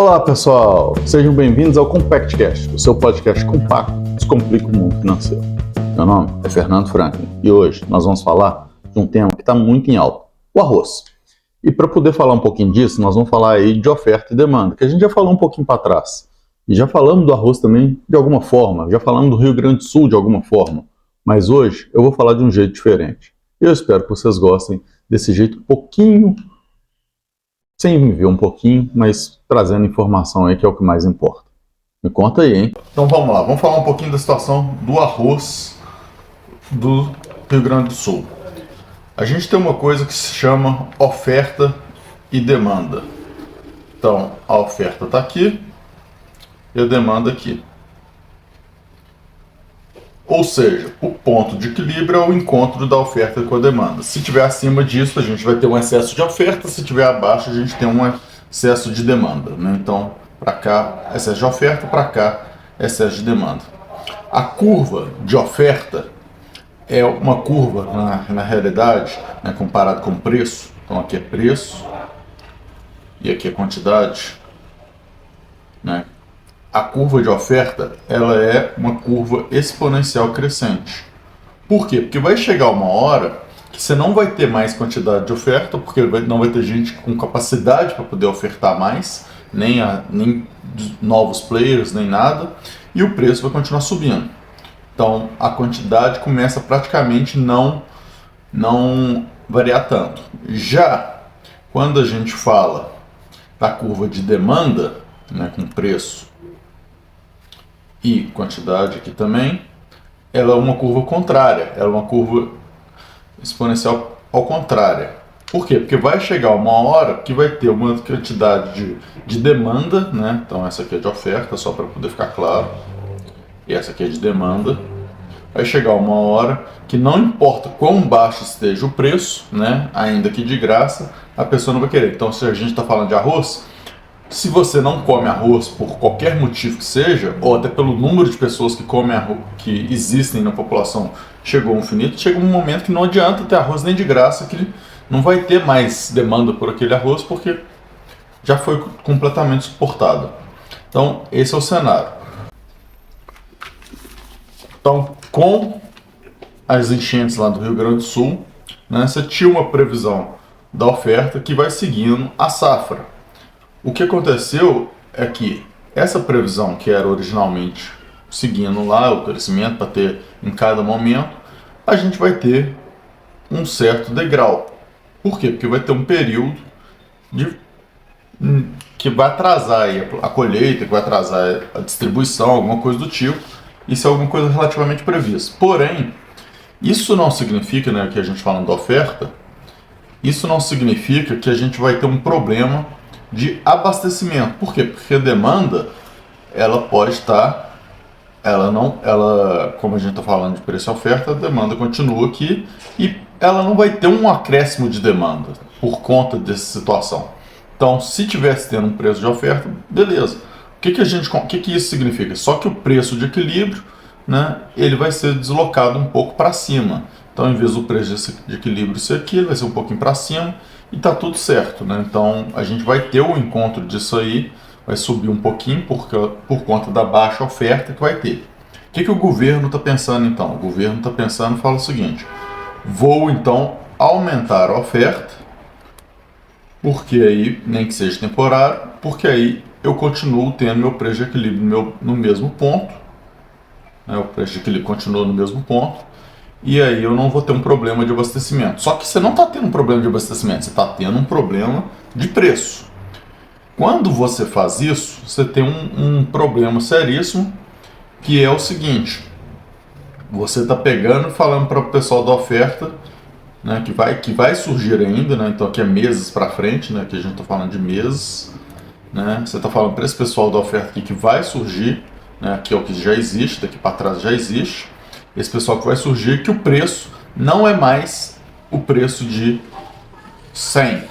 Olá pessoal, sejam bem-vindos ao CompactCast, o seu podcast compacto que descomplica o mundo financeiro. Meu nome é Fernando Franklin e hoje nós vamos falar de um tema que está muito em alta, o arroz. E para poder falar um pouquinho disso, nós vamos falar aí de oferta e demanda, que a gente já falou um pouquinho para trás. E já falamos do arroz também de alguma forma, já falamos do Rio Grande do Sul de alguma forma, mas hoje eu vou falar de um jeito diferente. Eu espero que vocês gostem desse jeito um pouquinho, sem me ver um pouquinho, mas trazendo informação aí que é o que mais importa. Me conta aí, hein? Então vamos lá, vamos falar um pouquinho da situação do arroz do Rio Grande do Sul. A gente tem uma coisa que se chama oferta e demanda. Então, a oferta está aqui e a demanda aqui. Ou seja, o ponto de equilíbrio é o encontro da oferta com a demanda. Se tiver acima disso, a gente vai ter um excesso de oferta, se tiver abaixo, a gente tem um excesso de demanda, né? Então, para cá, excesso de oferta, para cá, excesso de demanda. A curva de oferta é uma curva, na realidade, né, comparado com preço. Então, aqui é preço e aqui é quantidade, né? A curva de oferta, ela é uma curva exponencial crescente. Por quê? Porque vai chegar uma hora que você não vai ter mais quantidade de oferta, porque não vai ter gente com capacidade para poder ofertar mais, nem novos players, nem nada, e o preço vai continuar subindo. Então, a quantidade começa a praticamente não variar tanto. Já quando a gente fala da curva de demanda, né, com preço e quantidade aqui também, ela é uma curva contrária, ela é uma curva exponencial ao contrário. Por quê? Porque vai chegar uma hora que vai ter uma quantidade de demanda, né? Então essa aqui é de oferta, só para poder ficar claro, e essa aqui é de demanda. Vai chegar uma hora que não importa quão baixo esteja o preço, né? Ainda que de graça, a pessoa não vai querer. Então se a gente está falando de arroz, se você não come arroz por qualquer motivo que seja, ou até pelo número de pessoas que comem arroz, que existem na população, chegou ao infinito, chega um momento que não adianta ter arroz nem de graça, que não vai ter mais demanda por aquele arroz, porque já foi completamente suportado. Então, esse é o cenário. Então, com as enchentes lá do Rio Grande do Sul, né, você tinha uma previsão da oferta que vai seguindo a safra. O que aconteceu é que essa previsão, que era originalmente seguindo lá o crescimento para ter em cada momento, a gente vai ter um certo degrau. Por quê? Porque vai ter um período que vai atrasar aí a colheita, que vai atrasar a distribuição, alguma coisa do tipo. Isso é alguma coisa relativamente prevista. Porém, isso não significa, né, que a gente falando da oferta, isso não significa que a gente vai ter um problema de abastecimento. Por quê? Porque a demanda, ela pode estar, como a gente está falando de preço e oferta, a demanda continua aqui e ela não vai ter um acréscimo de demanda por conta dessa situação. Então, se tivesse tendo um preço de oferta, beleza. O que isso significa? Só que o preço de equilíbrio, né, ele vai ser deslocado um pouco para cima. Então, em vez do preço de equilíbrio ser aqui, ele vai ser um pouquinho para cima e tá tudo certo, né? Então, a gente vai ter o encontro disso aí, vai subir um pouquinho por conta da baixa oferta que vai ter. O que o governo está pensando então? O governo está pensando e fala o seguinte: vou então aumentar a oferta, porque aí, nem que seja temporário, porque aí eu continuo tendo meu preço de equilíbrio no mesmo ponto, né? O preço de equilíbrio continua no mesmo ponto, e aí eu não vou ter um problema de abastecimento. Só que você não está tendo um problema de abastecimento, você está tendo um problema de preço. Quando você faz isso, você tem um problema seríssimo, que é o seguinte: você está pegando e falando para o pessoal da oferta, né, que vai surgir ainda, né, então aqui é meses para frente, né, aqui a gente está falando de meses, né, você está falando para esse pessoal da oferta aqui que vai surgir, né, que é o que já existe, daqui para trás já existe, esse pessoal que vai surgir, que o preço não é mais o preço de 100.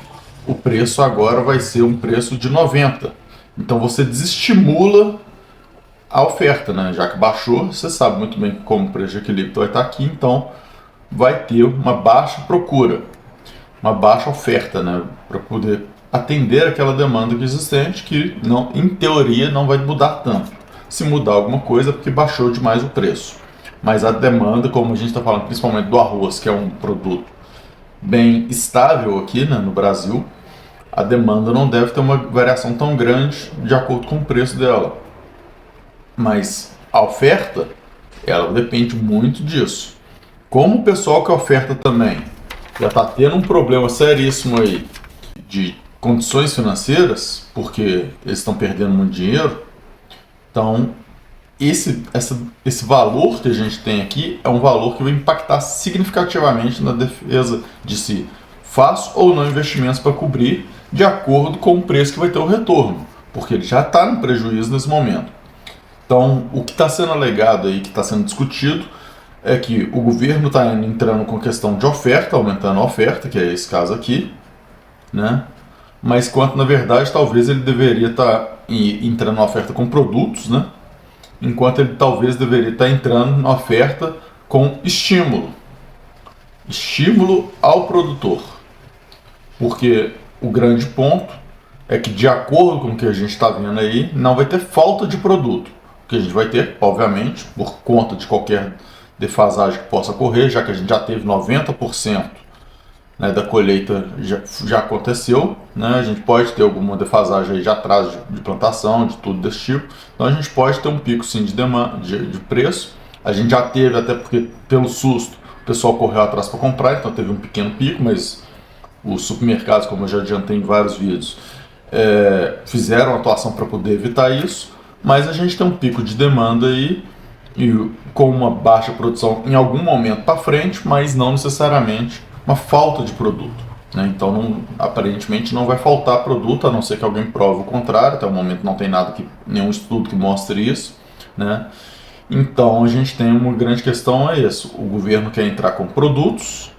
O preço agora vai ser um preço de 90. Então você desestimula a oferta, né? Já que baixou, você sabe muito bem como o preço de equilíbrio vai estar aqui, então vai ter uma baixa procura, uma baixa oferta, né? Para poder atender aquela demanda que existente, que não, em teoria não vai mudar tanto. Se mudar alguma coisa é porque baixou demais o preço. Mas a demanda, como a gente está falando principalmente do arroz, que é um produto bem estável aqui, né, no Brasil, a demanda não deve ter uma variação tão grande de acordo com o preço dela. Mas a oferta, ela depende muito disso. Como o pessoal que oferta também já está tendo um problema seríssimo aí de condições financeiras, porque eles estão perdendo muito dinheiro, então esse valor que a gente tem aqui é um valor que vai impactar significativamente na defesa de se faço ou não investimentos para cobrir de acordo com o preço que vai ter o retorno, porque ele já está no prejuízo nesse momento. Então, o que está sendo alegado aí, que está sendo discutido, é que o governo está entrando com questão de oferta, aumentando a oferta, que é esse caso aqui, né? Mas quanto na verdade talvez ele deveria estar entrando na oferta com produtos, né? Enquanto ele talvez deveria estar entrando na oferta com estímulo ao produtor, porque o grande ponto é que, de acordo com o que a gente está vendo aí, não vai ter falta de produto. O que a gente vai ter, obviamente, por conta de qualquer defasagem que possa ocorrer, já que a gente já teve 90%, né, da colheita já aconteceu, né, a gente pode ter alguma defasagem aí de atraso de plantação, de tudo desse tipo, então a gente pode ter um pico sim de demanda, de preço. A gente já teve, até porque pelo susto o pessoal correu atrás para comprar, então teve um pequeno pico, mas os supermercados, como eu já adiantei em vários vídeos, fizeram atuação para poder evitar isso, mas a gente tem um pico de demanda aí, e com uma baixa produção em algum momento para frente, mas não necessariamente uma falta de produto, né? Então, aparentemente não vai faltar produto, a não ser que alguém prove o contrário. Até o momento não tem nada, nenhum estudo que mostre isso, né? Então a gente tem uma grande questão, é isso: o governo quer entrar com produtos,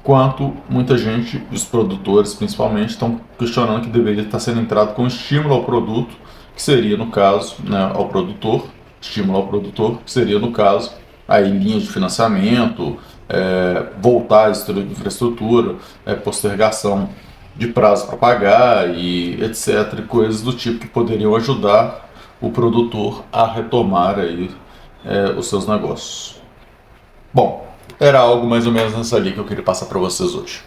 quanto muita gente, os produtores principalmente, estão questionando que deveria estar sendo entrado com estímulo ao produto, que seria no caso, né, ao produtor, estímulo ao produtor, que seria no caso aí linhas de financiamento, voltar à infraestrutura, postergação de prazo para pagar e etc, coisas do tipo que poderiam ajudar o produtor a retomar aí os seus negócios. Bom, era algo mais ou menos nessa linha que eu queria passar para vocês hoje.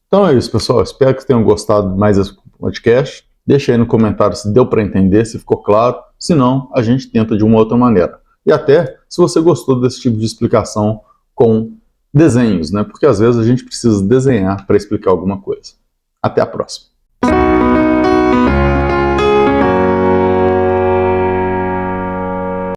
Então é isso, pessoal. Espero que tenham gostado mais desse podcast. Deixa aí no comentário se deu para entender, se ficou claro. Se não, a gente tenta de uma outra maneira. E até se você gostou desse tipo de explicação com desenhos, né? Porque às vezes a gente precisa desenhar para explicar alguma coisa. Até a próxima.